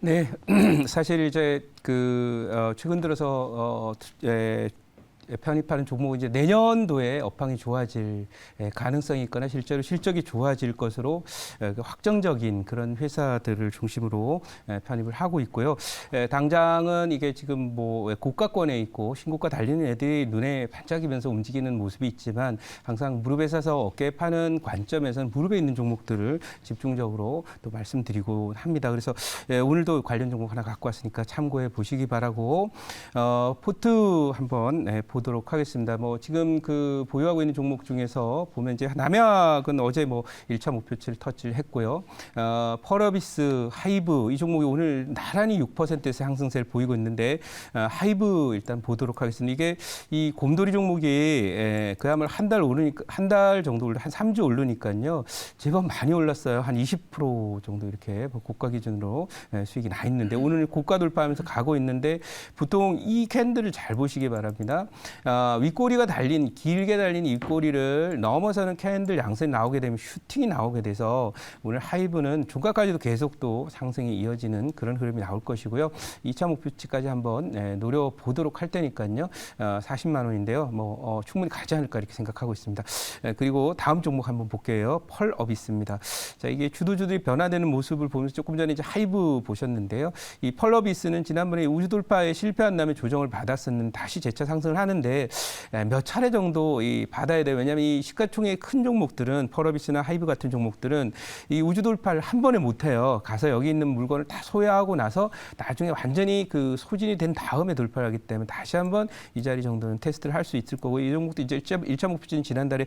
네, 사실 이제 최근 들어서 편입하는 종목은 이제 내년도에 업황이 좋아질 가능성이 있거나 실제로 실적이 좋아질 것으로 그 확정적인 그런 회사들을 중심으로 편입을 하고 있고요. 당장은 이게 지금 뭐 고가권에 있고 신고가 달리는 애들이 눈에 반짝이면서 움직이는 모습이 있지만 항상 무릎에 사서 어깨에 파는 관점에서는 무릎에 있는 종목들을 집중적으로 또 말씀드리고 합니다. 그래서 오늘도 관련 종목 하나 갖고 왔으니까 참고해 보시기 바라고 포트 한번 보도록 하겠습니다. 뭐 지금 그 보유하고 있는 종목 중에서 보면 이제 남약은 어제 뭐 1차 목표치를 터치를 했고요. 펄어비스, 하이브 이 종목이 오늘 나란히 6%에서 상승세를 보이고 있는데 하이브 일단 보도록 하겠습니다. 이게 이 곰돌이 종목이 그야말로 한 달 정도 올라 한 3주 오르니까요. 제법 많이 올랐어요. 한 20% 정도 이렇게 고가 기준으로 수익이 나 있는데 오늘 고가 돌파하면서 가고 있는데 보통 이 캔들을 잘 보시기 바랍니다. 윗꼬리가 길게 달린 윗꼬리를 넘어서는 캔들 양선이 나오게 되면 슈팅이 나오게 돼서 오늘 하이브는 종가까지도 계속 또 상승이 이어지는 그런 흐름이 나올 것이고요. 2차 목표치까지 한번 노려보도록 할 테니까요. 40만 원인데요. 뭐 충분히 가지 않을까 이렇게 생각하고 있습니다. 그리고 다음 종목 한번 볼게요. 펄어비스입니다. 자, 이게 주도주들이 변화되는 모습을 보면서 조금 전에 이제 하이브 보셨는데요. 이 펄어비스는 지난번에 우주 돌파에 실패한 다음에 조정을 받았었는데 다시 재차 상승을 하는데 몇 차례 정도 받아야 돼요. 왜냐하면 이 시가총액 큰 종목들은 펄어비스나 하이브 같은 종목들은 이 우주 돌파를 한 번에 못 해요. 가서 여기 있는 물건을 다 소화하고 나서 나중에 완전히 그 소진이 된 다음에 돌파를 하기 때문에 다시 한번 이 자리 정도는 테스트를 할 수 있을 거고 이 종목도 이제 1차 목표치는 지난달에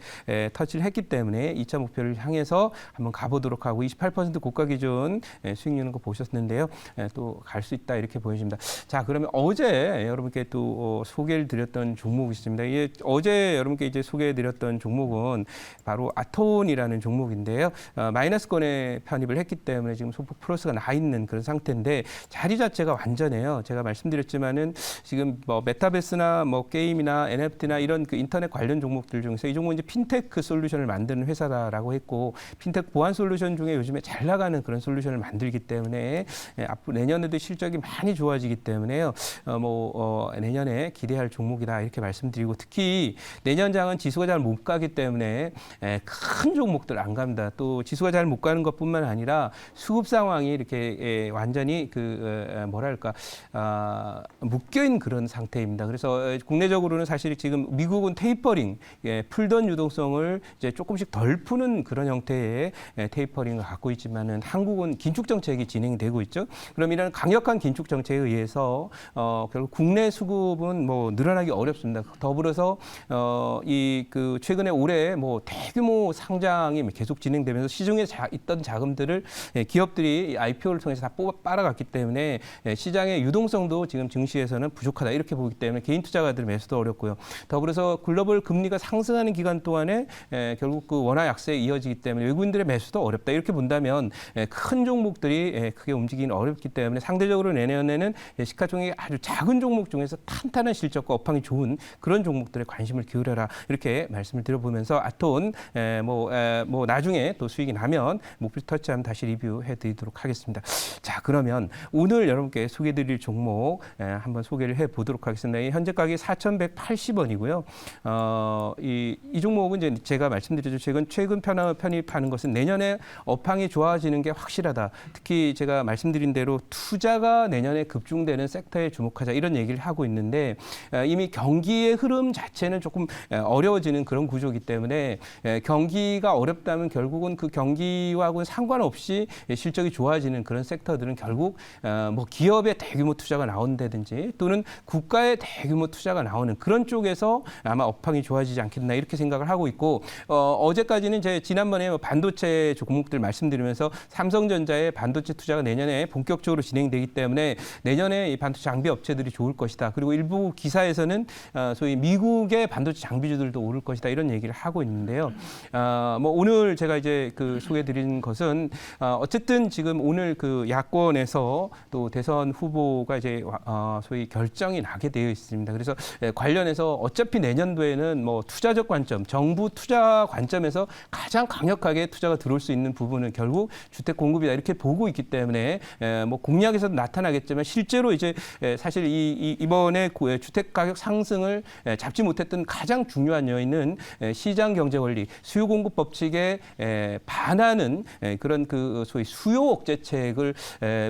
터치를 했기 때문에 2차 목표를 향해서 한번 가보도록 하고 28% 고가 기준 수익 유는 거 보셨는데요. 또 갈 수 있다 이렇게 보여집니다. 자, 그러면 어제 여러분께 또 소개를 드렸던 종목이 있습니다. 이게 어제 여러분께 이제 소개해드렸던 종목은 바로 아톤이라는 종목인데요. 마이너스권에 편입을 했기 때문에 지금 소폭 플러스가 나 있는 그런 상태인데 자리 자체가 완전해요. 제가 말씀드렸지만은 지금 뭐 메타버스나 뭐 게임이나 NFT나 이런 그 인터넷 관련 종목들 중에서 이 종목은 이제 핀테크 솔루션을 만드는 회사다라고 했고 핀테크 보안 솔루션 중에 요즘에 잘 나가는 그런 솔루션을 만들기 때문에 앞으로 내년에도 실적이 많이 좋아지기 때문에요. 내년에 기대할 종목이다 이렇게 말씀드리고 특히 내년장은 지수가 잘 못 가기 때문에 큰 종목들 안 갑니다. 또 지수가 잘 못 가는 것뿐만 아니라 수급 상황이 이렇게 완전히 묶여 있는 그런 상태입니다. 그래서 국내적으로는 사실 지금 미국은 테이퍼링 풀던 유동성을 이제 조금씩 덜 푸는 그런 형태의 테이퍼링을 갖고 있지만은 한국은 긴축 정책이 진행되고 있죠. 그럼 이런 강력한 긴축 정책에 의해서 결국 국내 수급은 뭐 늘어나기 어렵습니다. 더불어서 최근에 올해 뭐 대규모 상장이 계속 진행되면서 시중에 있던 자금들을 기업들이 IPO를 통해서 다 빨아갔기 때문에 시장의 유동성도 지금 증시에서는 부족하다 이렇게 보기 때문에 개인 투자가들 매수도 어렵고요. 더불어서 글로벌 금리가 상승하는 기간 동안에 결국 그 원화 약세에 이어지기 때문에 외국인들의 매수도 어렵다 이렇게 본다면 큰 종목들이 크게 움직이기는 어렵기 때문에 상대적으로 내년에는 시가총액이 아주 작은 종목 중에서 탄탄한 실적과 업황이 좋은 그런 종목들에 관심을 기울여라 이렇게 말씀을 드려보면서 아톤 나중에 또 수익이 나면 목표 터치하면 다시 리뷰해 드리도록 하겠습니다. 자, 그러면 오늘 여러분께 소개드릴 종목 한번 소개를 해 보도록 하겠습니다. 현재 가격이 4,180원이고요. 이 종목은 이제 제가 말씀드렸죠. 최근 편입하는 것은 내년에 업황이 좋아지는 게 확실하다. 특히 제가 말씀드린 대로 투자가 내년에 급중되는 섹터에 주목하자 이런 얘기를 하고 있는데 이미 경기의 흐름 자체는 조금 어려워지는 그런 구조이기 때문에 경기가 어렵다면 결국은 그 경기와는 상관없이 실적이 좋아지는 그런 섹터들은 결국 뭐 기업의 대규모 투자가 나온다든지 또는 국가의 대규모 투자가 나오는 그런 쪽에서 아마 업황이 좋아지지 않겠나 이렇게 생각을 하고 있고 어제까지는 지난번에 반도체 종목들 말씀드리면서 삼성전자의 반도체 투자가 내년에 본격적으로 진행되기 때문에 내년에 이 반도체 장비 업체들이 좋을 것이다. 그리고 일부 기사에서는 소위 미국의 반도체 장비주들도 오를 것이다 이런 얘기를 하고 있는데요. 뭐 오늘 제가 이제 그 소개드린 것은 어쨌든 지금 오늘 그 야권에서 또 대선 후보가 이제 소위 결정이 나게 되어 있습니다. 그래서 관련해서 어차피 내년도에는 뭐 투자적 관점, 정부 투자 관점에서 가장 강력하게 투자가 들어올 수 있는 부분은 결국 주택 공급이다 이렇게 보고 있기 때문에 뭐 공약에서도 나타나겠지만 실제로 이제 사실 이번에 주택 가격 상승을 잡지 못했던 가장 중요한 요인은 시장 경제 원리, 수요 공급 법칙에 반하는 그런 그 소위 수요 억제책을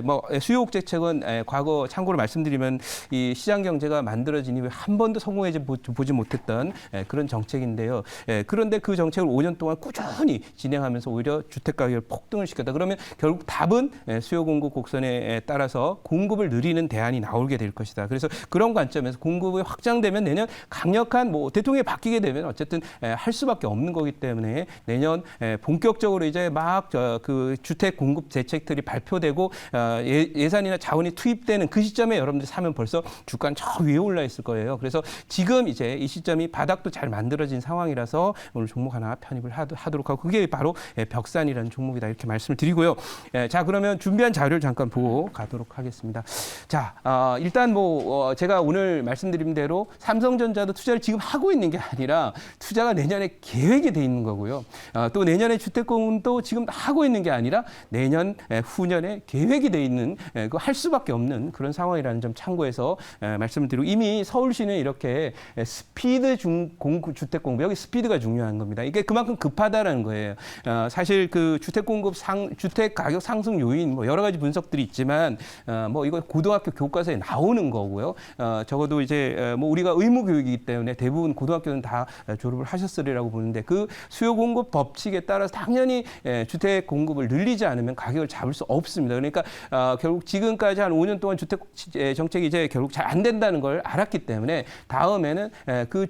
뭐 수요 억제책은 과거 참고로 말씀드리면 이 시장 경제가 만들어진 이후에 한 번도 성공해 보지 못했던 그런 정책인데요. 그런데 그 정책을 5년 동안 꾸준히 진행하면서 오히려 주택 가격을 폭등을 시켰다. 그러면 결국 답은 수요 공급 곡선에 따라서 공급을 늘리는 대안이 나오게 될 것이다. 그래서 그런 관점에서 공급이 확장되면 내년 강력한 뭐 대통령이 바뀌게 되면 어쨌든 할 수밖에 없는 거기 때문에 내년 본격적으로 이제 막 그 주택 공급 대책들이 발표되고 예산이나 자원이 투입되는 그 시점에 여러분들이 사면 벌써 주가는 저 위에 올라 있을 거예요. 그래서 지금 이제 이 시점이 바닥도 잘 만들어진 상황이라서 오늘 종목 하나 편입을 하도록 하고 그게 바로 벽산이라는 종목이다 이렇게 말씀을 드리고요. 자 그러면 준비한 자료를 잠깐 보고 가도록 하겠습니다. 자 일단 뭐 제가 오늘 말씀드린 대로 삼성전자도 투자를 지금 하고 있는 게 아니라 투자가 내년에 계획이 돼 있는 거고요. 또 내년에 주택공급도 지금 하고 있는 게 아니라 내년 후년에 계획이 돼 있는 그 할 수밖에 없는 그런 상황이라는 점 참고해서 말씀을 드리고 이미 서울시는 이렇게 스피드 주택 공급 여기 스피드가 중요한 겁니다. 이게 그만큼 급하다라는 거예요. 사실 그 주택 공급 주택 가격 상승 요인 뭐 여러 가지 분석들이 있지만 뭐 이거 고등학교 교과서에 나오는 거고요. 적어도 이제 뭐 우리가 의무 교육이기 때문에 대부분 고등학교는 다 졸업을 하셨으리라고 보는데 그 수요 공급 법칙에 따라서 당연히 주택 공급을 늘리지 않으면 가격을 잡을 수 없습니다. 그러니까 결국 지금까지 한 5년 동안 주택 정책이 이제 결국 잘 안 된다는 걸 알았기 때문에 다음에는 그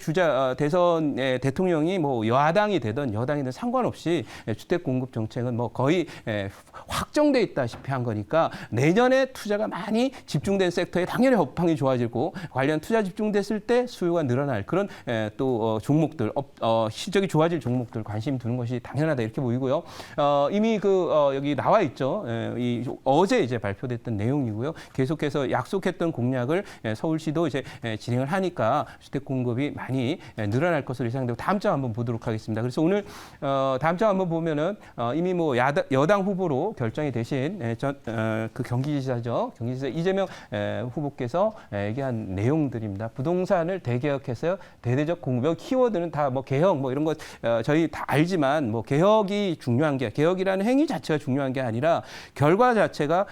대선 대통령이 뭐 여당이 되든 여당이 되든 상관없이 주택 공급 정책은 뭐 거의 확정돼 있다시피 한 거니까 내년에 투자가 많이 집중된 섹터에 당연히 업황이 좋아지고 관련 투자 집중됐을 때 수요가 늘어날 그런 또 종목들 실적이 좋아질 종목들 관심 두는 것이 당연하다 이렇게 보이고요. 이미 여기 나와 있죠. 어제 이제 발표됐던 내용이고요. 계속해서 약속했던 공약을 서울시도 이제 진행을 하니까 주택 공급이 많이 늘어날 것으로 예상되고 다음 장 한번 보도록 하겠습니다. 그래서 오늘 다음 장 한번 보면은 이미 뭐 여당 후보로 결정이 되신 그 경기지사죠. 경기지사 이재명 후보께서 얘기한 내용들입니다. 부동산을 대개혁해서 대대적 공급. 여기 키워드는 다 뭐 개혁 뭐 이런 것 저희 다 알지만 뭐 개혁이 중요한 게 개혁이라는 행위 자체가 중요한 게 아니라 결과 자체가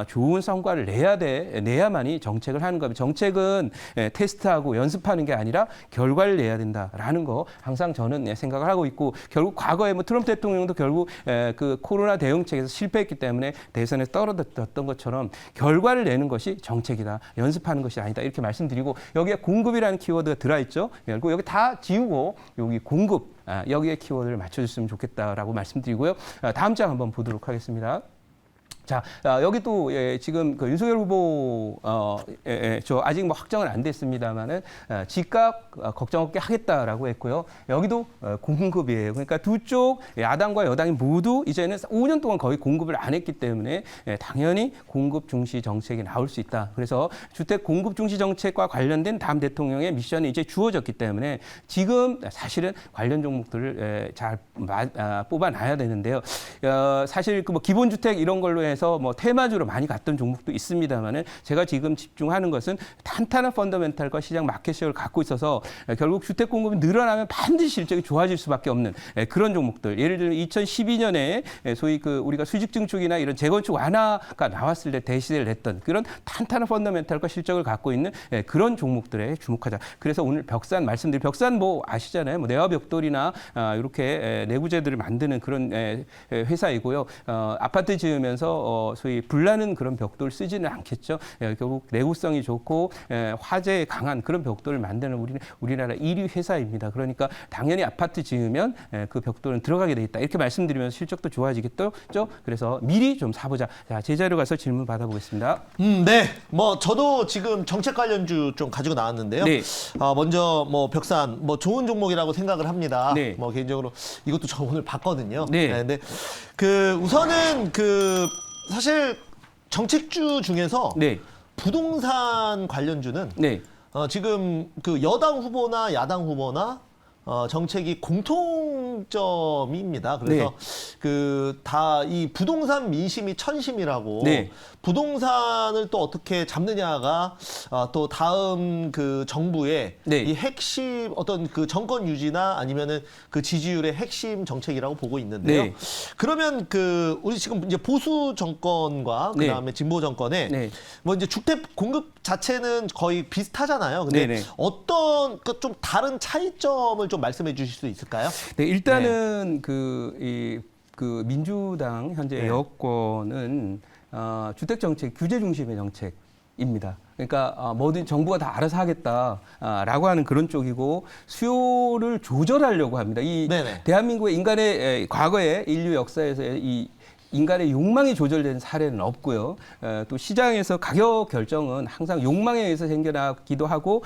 좋은 성과를 내야만이 정책을 하는 겁니다. 정책은 테스트하고 연습하는 게 아니라 결과를 내야 된다라는 거 항상 저는 생각을 하고 있고 결국 과거에 뭐 트럼프 대통령도 결국 그 코로나 대응책에서 실패했기 때문에 대선에서 떨어졌던 것처럼 결과를 내는 것이 정책이다. 연습하는 것이 아니다. 이렇게 말씀드리고 여기에 공급이라는 키워드가 들어있죠. 그리고 여기 다 지우고 여기 공급 여기에 키워드를 맞춰줬으면 좋겠다라고 말씀드리고요. 다음 장 한번 보도록 하겠습니다. 자, 여기 또 지금 그 윤석열 후보 저 아직 뭐 확정은 안 됐습니다만은 집값 걱정 없게 하겠다라고 했고요. 여기도 공급이에요. 그러니까 두 쪽 야당과 여당이 모두 이제는 5년 동안 거의 공급을 안 했기 때문에 당연히 공급 중시 정책이 나올 수 있다. 그래서 주택 공급 중시 정책과 관련된 다음 대통령의 미션이 이제 주어졌기 때문에 지금 사실은 관련 종목들을 잘 뽑아놔야 되는데요. 사실 그 뭐 기본주택 이런 걸로 해서 뭐 테마주로 많이 갔던 종목도 있습니다만은 제가 지금 집중하는 것은 탄탄한 펀더멘탈과 시장 마켓쉐어를 갖고 있어서 결국 주택 공급이 늘어나면 반드시 실적이 좋아질 수밖에 없는 그런 종목들. 예를 들면 2012년에 소위 그 우리가 수직 증축이나 이런 재건축 완화가 나왔을 때 대시대를 냈던 그런 탄탄한 펀더멘탈과 실적을 갖고 있는 그런 종목들에 주목하자. 그래서 오늘 벽산 말씀드린 벽산 뭐 아시잖아요. 뭐 내화 벽돌이나 이렇게 내구재들을 만드는 그런 회사이고요. 아파트 지으면서 소위 불나는 그런 벽돌을 쓰지는 않겠죠. 결국 내구성이 좋고 화재에 강한 그런 벽돌을 만드는 우리나라 1위 회사입니다. 그러니까 당연히 아파트 지으면 그 벽돌은 들어가게 돼 있다. 이렇게 말씀드리면서 실적도 좋아지겠죠. 그래서 미리 좀 사보자. 자, 제자리로 가서 질문 받아보겠습니다. 네. 뭐 저도 지금 정책 관련주 좀 가지고 나왔는데요. 네. 먼저 뭐 벽산 뭐 좋은 종목이라고 생각을 합니다. 네. 뭐 개인적으로 이것도 저 오늘 봤거든요. 네. 근데 우선은 사실 정책주 중에서 네. 부동산 관련주는 네. 지금 여당 후보나 야당 후보나 정책이 공통점입니다. 그래서 다 이 부동산 민심이 천심이라고 네. 부동산을 또 어떻게 잡느냐가 또 다음 정부의 네. 이 핵심 어떤 정권 유지나 아니면은 지지율의 핵심 정책이라고 보고 있는데요. 네. 그러면 우리 지금 이제 보수 정권과 네. 그다음에 진보 정권에 네. 뭐 이제 주택 공급 자체는 거의 비슷하잖아요. 근데 네네. 어떤 좀 다른 차이점을 좀 말씀해 주실 수 있을까요? 네, 일단은 민주당 현재 네. 여권은 주택 정책 규제 중심의 정책입니다. 그러니까 뭐든 정부가 다 알아서 하겠다라고 하는 그런 쪽이고 수요를 조절하려고 합니다. 이 네네. 대한민국의 인간의 과거의 인류 역사에서 이 인간의 욕망이 조절되는 사례는 없고요. 또 시장에서 가격 결정은 항상 욕망에 의해서 생겨나기도 하고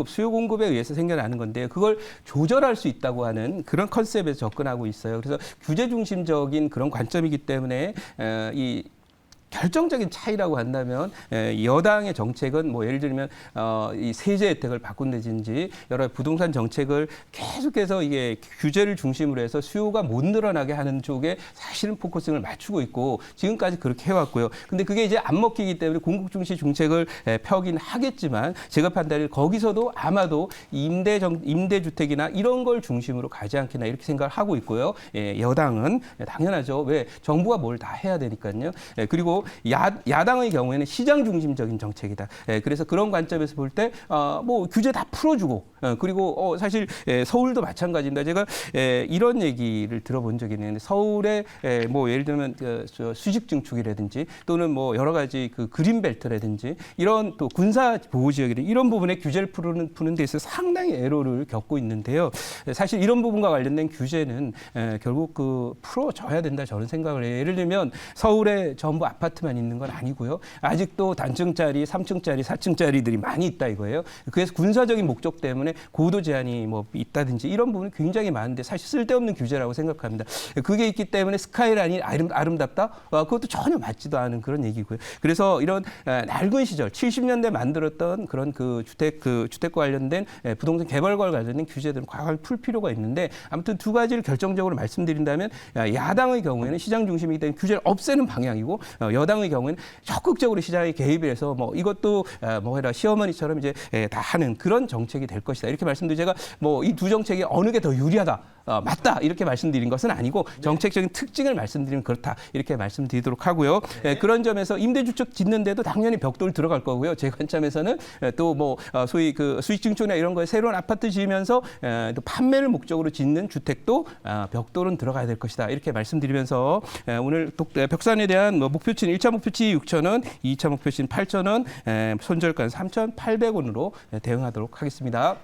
수요 공급에 의해서 생겨나는 건데 그걸 조절할 수 있다고 하는 그런 컨셉에서 접근하고 있어요. 그래서 규제 중심적인 그런 관점이기 때문에 이 결정적인 차이라고 한다면 여당의 정책은 뭐 예를 들면 이 세제 혜택을 바꾼다든지 여러 부동산 정책을 계속해서 이게 규제를 중심으로 해서 수요가 못 늘어나게 하는 쪽에 사실은 포커싱을 맞추고 있고 지금까지 그렇게 해왔고요. 근데 그게 이제 안 먹히기 때문에 공급 중시 정책을 펴긴 하겠지만 제가 판단을 거기서도 아마도 임대주택이나 이런 걸 중심으로 가지 않겠나 이렇게 생각을 하고 있고요. 여당은 당연하죠. 왜 정부가 뭘 다 해야 되니까요. 그리고 야당의 경우에는 시장 중심적인 정책이다. 그래서 그런 관점에서 볼 때 뭐 규제 다 풀어주고 그리고 사실 서울도 마찬가지입니다. 제가 이런 얘기를 들어본 적이 있는데 서울에 뭐 예를 들면 수직 증축이라든지 또는 뭐 여러 가지 그린벨트라든지 이런 또 군사 보호 지역이라든지 이런 부분에 규제를 푸는 데 있어서 상당히 애로를 겪고 있는데요. 사실 이런 부분과 관련된 규제는 결국 풀어줘야 된다 저는 생각을 해요. 예를 들면 서울에 전부 아파트만 있는 건 아니고요. 아직도 단층짜리, 3층짜리, 4층짜리들이 많이 있다 이거예요. 그래서 군사적인 목적 때문에 고도 제한이 뭐 있다든지 이런 부분이 굉장히 많은데 사실 쓸데없는 규제라고 생각합니다. 그게 있기 때문에 스카이라인이 아름답다? 그것도 전혀 맞지도 않은 그런 얘기고요. 그래서 이런 낡은 시절 70년대 만들었던 그런 주택과 관련된 부동산 개발과 관련된 규제들은 과감히 풀 필요가 있는데 아무튼 두 가지를 결정적으로 말씀드린다면 야당의 경우에는 시장 중심이기 때문에 규제를 없애는 방향이고 여당의 경우는 적극적으로 시장에 개입해서 뭐 이것도 시어머니처럼 이제 다 하는 그런 정책이 될 것이다. 이렇게 말씀드리고 제가 뭐 이 두 정책이 어느 게 더 유리하다. 맞다 이렇게 말씀드린 것은 아니고 정책적인 특징을 말씀드리면 그렇다 이렇게 말씀드리도록 하고요. 그런 점에서 임대주택 짓는데도 당연히 벽돌 들어갈 거고요. 제 관점에서는 또 뭐 소위 수익 증축이나 이런 거에 새로운 아파트 지으면서 또 판매를 목적으로 짓는 주택도 벽돌은 들어가야 될 것이다 이렇게 말씀드리면서 오늘 벽산에 대한 목표치는 1차 목표치 6,000원, 2차 목표치는 8,000원, 손절가는 3,800원으로 대응하도록 하겠습니다.